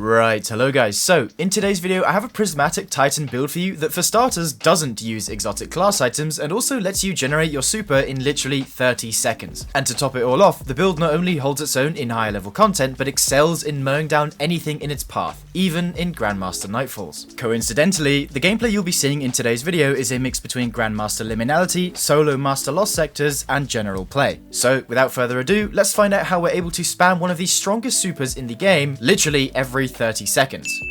Right, hello guys. So, in today's video I have a Prismatic Titan build for you that for starters doesn't use exotic class items and also lets you generate your super in literally 30 seconds. And to top it all off, the build not only holds its own in higher level content, but excels in mowing down anything in its path, even in Grandmaster Nightfalls. Coincidentally, the gameplay you'll be seeing in today's video is a mix between Grandmaster Liminality, solo Master Lost sectors, and general play. So, without further ado, let's find out how we're able to spam one of the strongest supers in the game literally every 30 seconds.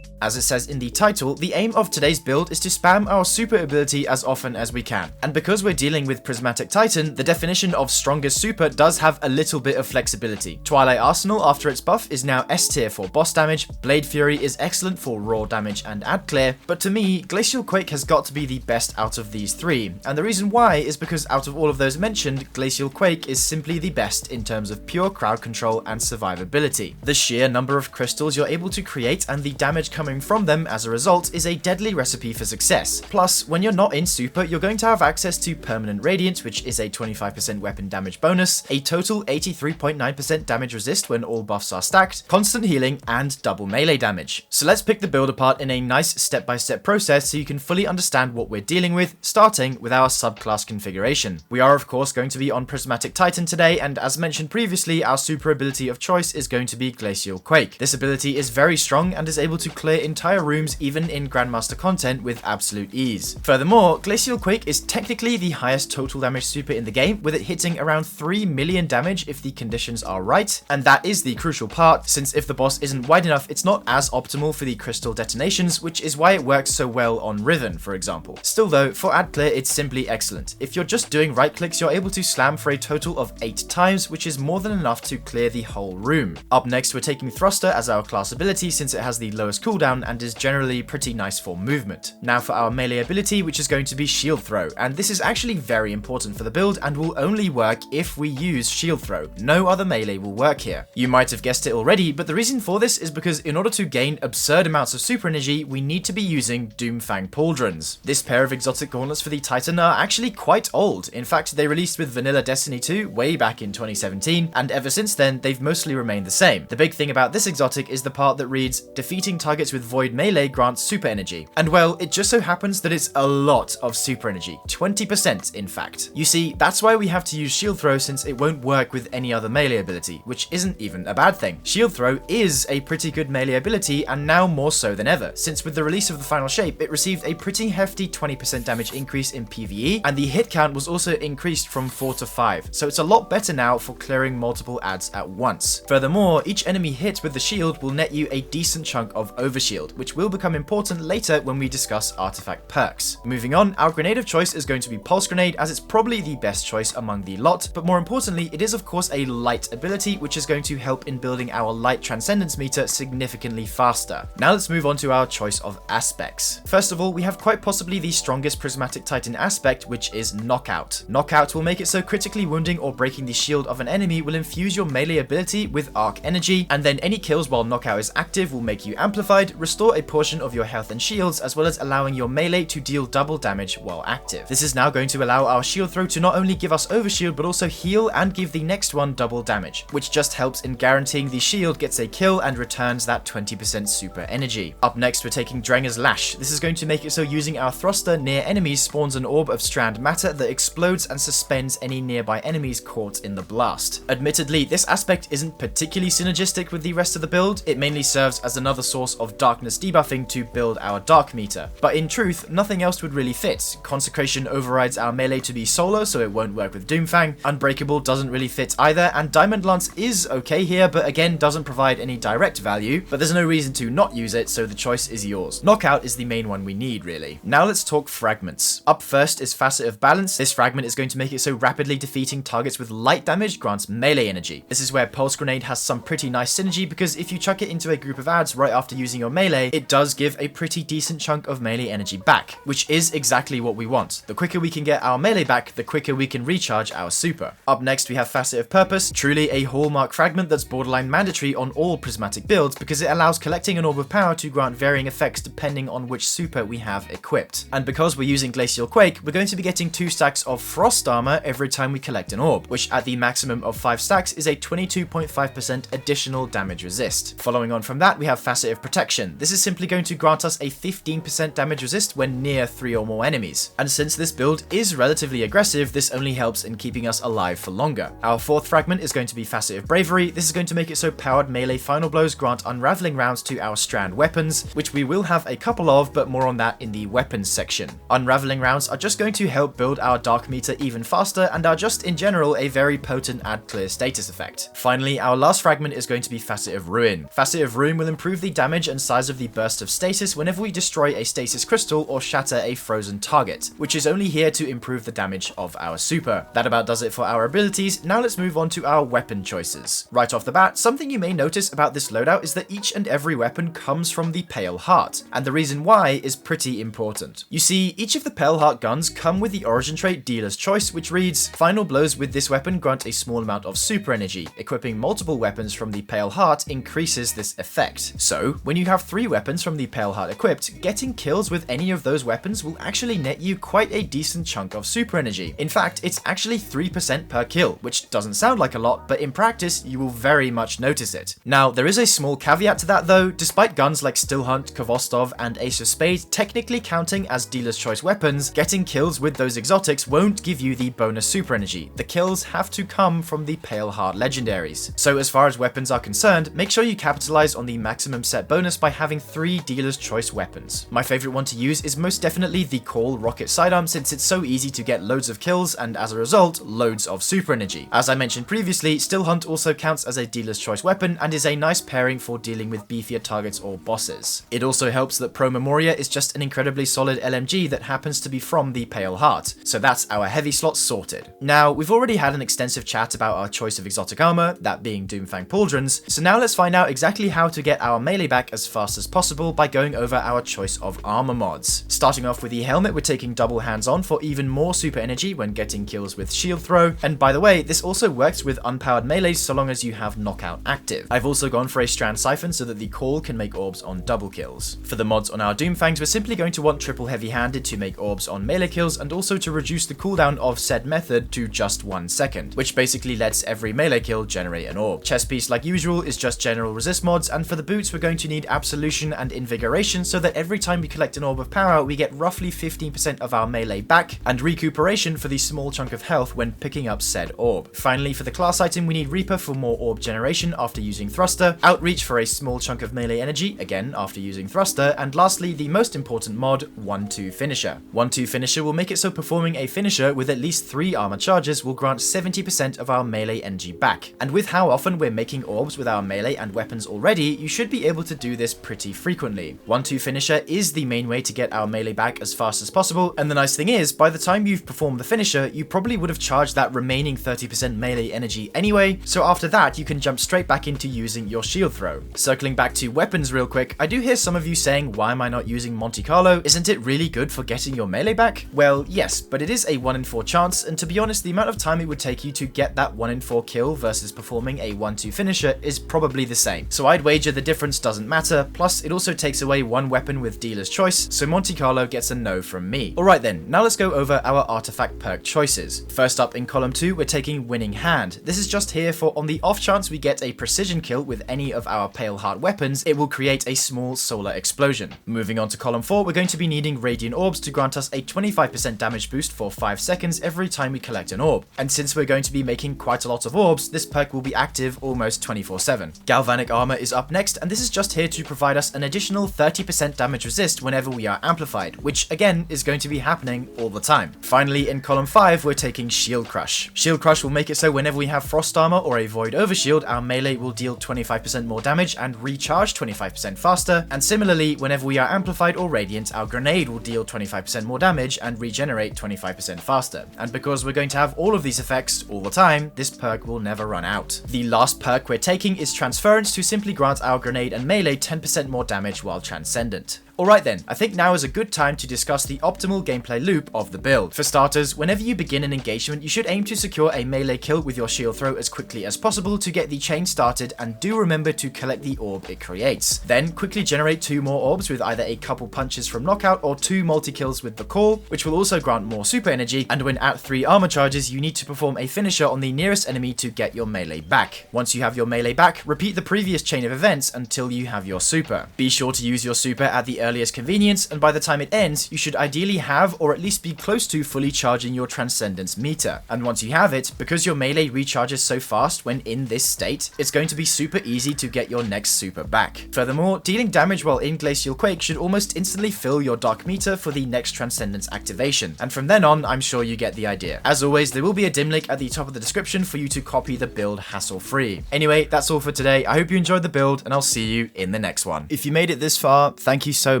As it says in the title, the aim of today's build is to spam our super ability as often as we can. And because we're dealing with Prismatic Titan, the definition of strongest super does have a little bit of flexibility. Twilight Arsenal after its buff is now S tier for boss damage, Blade Fury is excellent for raw damage and ad clear, but to me, Glacial Quake has got to be the best out of these three. And the reason why is because out of all of those mentioned, Glacial Quake is simply the best in terms of pure crowd control and survivability. The sheer number of crystals you're able to create and the damage coming from them as a result is a deadly recipe for success. Plus, when you're not in super, you're going to have access to Permanent Radiant, which is a 25% weapon damage bonus, a total 83.9% damage resist when all buffs are stacked, constant healing, and double melee damage. So let's pick the build apart in a nice step-by-step process so you can fully understand what we're dealing with, starting with our subclass configuration. We are of course going to be on Prismatic Titan today, and as mentioned previously, our super ability of choice is going to be Glacial Quake. This ability is very strong and is able to clear entire rooms even in Grandmaster content with absolute ease. Furthermore, Glacial Quake is technically the highest total damage super in the game, with it hitting around 3 million damage if the conditions are right, and that is the crucial part, since if the boss isn't wide enough, it's not as optimal for the crystal detonations, which is why it works so well on Riven, for example. Still though, for ad clear, it's simply excellent. If you're just doing right clicks, you're able to slam for a total of 8 times, which is more than enough to clear the whole room. Up next, we're taking Thruster as our class ability since it has the lowest cooldown and is generally pretty nice for movement. Now for our melee ability, which is going to be Shield Throw, and this is actually very important for the build and will only work if we use Shield Throw. No other melee will work here. You might have guessed it already, but the reason for this is because in order to gain absurd amounts of super energy, we need to be using Doom Fang Pauldrons. This pair of exotic gauntlets for the Titan are actually quite old. In fact, they released with Vanilla Destiny 2 way back in 2017, and ever since then, they've mostly remained the same. The big thing about this exotic is the part that reads, defeating targets with void melee grants super energy. And well, it just so happens that it's a lot of super energy, 20% in fact. You see, that's why we have to use Shield Throw, since it won't work with any other melee ability, which isn't even a bad thing. Shield Throw is a pretty good melee ability, and now more so than ever, since with the release of the final shape, it received a pretty hefty 20% damage increase in PvE, and the hit count was also increased from 4 to 5, so it's a lot better now for clearing multiple adds at once. Furthermore, each enemy hit with the shield will net you a decent chunk of overshield, which will become important later when we discuss artifact perks. Moving on, our grenade of choice is going to be Pulse Grenade, as it's probably the best choice among the lot, but more importantly, it is of course a light ability, which is going to help in building our light transcendence meter significantly faster. Now let's move on to our choice of aspects. First of all, we have quite possibly the strongest Prismatic Titan aspect, which is Knockout. Knockout will make it so critically wounding or breaking the shield of an enemy will infuse your melee ability with arc energy, and then any kills while Knockout is active will make you amplified, restore a portion of your health and shields, as well as allowing your melee to deal double damage while active. This is now going to allow our Shield Throw to not only give us overshield, but also heal and give the next one double damage, which just helps in guaranteeing the shield gets a kill and returns that 20% super energy. Up next, we're taking Drenger's Lash. This is going to make it so using our thruster near enemies spawns an orb of strand matter that explodes and suspends any nearby enemies caught in the blast. Admittedly, this aspect isn't particularly synergistic with the rest of the build. It mainly serves as another source of darkness debuffing to build our dark meter, but in truth, nothing else would really fit. Consecration overrides our melee to be solo, so it won't work with Doomfang. Unbreakable doesn't really fit either, and Diamond Lance is okay here, but again doesn't provide any direct value, but there's no reason to not use it, so the choice is yours. Knockout is the main one we need, really. Now let's talk fragments. Up first is Facet of Balance. This fragment is going to make it so rapidly defeating targets with light damage grants melee energy. This is where Pulse Grenade has some pretty nice synergy, because if you chuck it into a group of adds right after using your your melee, it does give a pretty decent chunk of melee energy back, which is exactly what we want. The quicker we can get our melee back, the quicker we can recharge our super. Up next we have Facet of Purpose, truly a hallmark fragment that's borderline mandatory on all prismatic builds because it allows collecting an orb of power to grant varying effects depending on which super we have equipped. And because we're using Glacial Quake, we're going to be getting 2 stacks of Frost Armor every time we collect an orb, which at the maximum of 5 stacks is a 22.5% additional damage resist. Following on from that, we have Facet of Protection. This is simply going to grant us a 15% damage resist when near 3 or more enemies. And since this build is relatively aggressive, this only helps in keeping us alive for longer. Our 4th fragment is going to be Facet of Bravery. This is going to make it so powered melee final blows grant unraveling rounds to our strand weapons, which we will have a couple of, but more on that in the weapons section. Unraveling rounds are just going to help build our dark meter even faster and are just in general a very potent add clear status effect. Finally, our last fragment is going to be Facet of Ruin. Facet of Ruin will improve the damage and size of the burst of stasis whenever we destroy a stasis crystal or shatter a frozen target, which is only here to improve the damage of our super. That about does it for our abilities. Now let's move on to our weapon choices. Right off the bat, something you may notice about this loadout is that each and every weapon comes from the Pale Heart, and the reason why is pretty important. You see, each of the Pale Heart guns come with the origin trait Dealer's Choice, which reads, final blows with this weapon grant a small amount of super energy. Equipping multiple weapons from the Pale Heart increases this effect. So, when you have 3 weapons from the Pale Heart equipped, getting kills with any of those weapons will actually net you quite a decent chunk of super energy. In fact, it's actually 3% per kill, which doesn't sound like a lot, but in practice, you will very much notice it. Now, there is a small caveat to that though. Despite guns like Still Hunt, Kvostov, and Ace of Spades technically counting as Dealer's Choice weapons, getting kills with those exotics won't give you the bonus super energy. The kills have to come from the Pale Heart legendaries. So as far as weapons are concerned, make sure you capitalize on the maximum set bonus by having 3 Dealer's Choice weapons. My favorite one to use is most definitely the Call Rocket Sidearm, since it's so easy to get loads of kills and as a result, loads of super energy. As I mentioned previously, Still Hunt also counts as a Dealer's Choice weapon and is a nice pairing for dealing with beefier targets or bosses. It also helps that Pro Memoria is just an incredibly solid LMG that happens to be from the Pale Heart, so that's our heavy slot sorted. Now, we've already had an extensive chat about our choice of exotic armor, that being Doom Fang Pauldrons, so now let's find out exactly how to get our melee back as fast as possible by going over our choice of armor mods. Starting off with the helmet, we're taking double hands on for even more super energy when getting kills with shield throw, and by the way, this also works with unpowered melees so long as you have knockout active. I've also gone for a strand siphon so that the call can make orbs on double kills. For the mods on our Doomfangs, we're simply going to want triple heavy-handed to make orbs on melee kills and also to reduce the cooldown of said method to just 1 second, which basically lets every melee kill generate an orb. Chest piece, like usual, is just general resist mods, and for the boots we're going to need Absolution and Invigoration so that every time we collect an orb of power we get roughly 15% of our melee back, and Recuperation for the small chunk of health when picking up said orb. Finally, for the class item we need Reaper for more orb generation after using Thruster, Outreach for a small chunk of melee energy, again after using Thruster, and lastly the most important mod, 1-2 Finisher. 1-2 Finisher will make it so performing a finisher with at least 3 armor charges will grant 70% of our melee energy back. And with how often we're making orbs with our melee and weapons already, you should be able to do this pretty frequently. 1-2 Finisher is the main way to get our melee back as fast as possible, and the nice thing is, by the time you've performed the finisher, you probably would have charged that remaining 30% melee energy anyway, so after that you can jump straight back into using your shield throw. Circling back to weapons real quick, I do hear some of you saying, why am I not using Monte Carlo? Isn't it really good for getting your melee back? Well, yes, but it is a 1 in 4 chance, and to be honest, the amount of time it would take you to get that 1 in 4 kill versus performing a 1-2 finisher is probably the same. So I'd wager the difference doesn't matter, plus it also takes away 1 weapon with Dealer's Choice, so Monte Carlo gets a no from me. Alright then, now let's go over our artifact perk choices. First up in column 2, we're taking Winning Hand. This is just here for on the off chance we get a precision kill with any of our Pale Heart weapons, it will create a small solar explosion. Moving on to column 4, we're going to be needing Radiant Orbs to grant us a 25% damage boost for 5 seconds every time we collect an orb. And since we're going to be making quite a lot of orbs, this perk will be active almost 24/7. Galvanic Armor is up next, and this is just here to provide us an additional 30% damage resist whenever we are amplified, which again is going to be happening all the time. Finally, in column 5, we're taking Shield Crush. Shield Crush will make it so whenever we have Frost Armor or a Void Overshield, our melee will deal 25% more damage and recharge 25% faster, and similarly, whenever we are amplified or radiant, our grenade will deal 25% more damage and regenerate 25% faster. And because we're going to have all of these effects all the time, this perk will never run out. The last perk we're taking is Transference to simply grant our grenade and melee 10% 10% more damage while Transcendent. Alright then, I think now is a good time to discuss the optimal gameplay loop of the build. For starters, whenever you begin an engagement, you should aim to secure a melee kill with your shield throw as quickly as possible to get the chain started, and do remember to collect the orb it creates. Then quickly generate 2 more orbs with either a couple punches from knockout or 2 multi-kills with the call, which will also grant more super energy, and when at 3 armor charges, you need to perform a finisher on the nearest enemy to get your melee back. Once you have your melee back, repeat the previous chain of events until you have your super. Be sure to use your super at the earliest convenience, and by the time it ends, you should ideally have or at least be close to fully charging your Transcendence meter. And once you have it, because your melee recharges so fast when in this state, it's going to be super easy to get your next super back. Furthermore, dealing damage while in Glacial Quake should almost instantly fill your dark meter for the next Transcendence activation, and from then on, I'm sure you get the idea. As always, there will be a dim link at the top of the description for you to copy the build hassle-free. Anyway, that's all for today. I hope you enjoyed the build, and I'll see you in the next one. If you made it this far, thank you so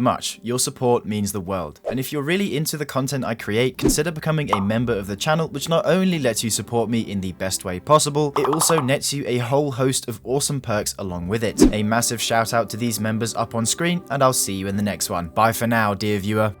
much. Your support means the world. And if you're really into the content I create, consider becoming a member of the channel, which not only lets you support me in the best way possible, it also nets you a whole host of awesome perks along with it. A massive shout out to these members up on screen, and I'll see you in the next one. Bye for now, dear viewer.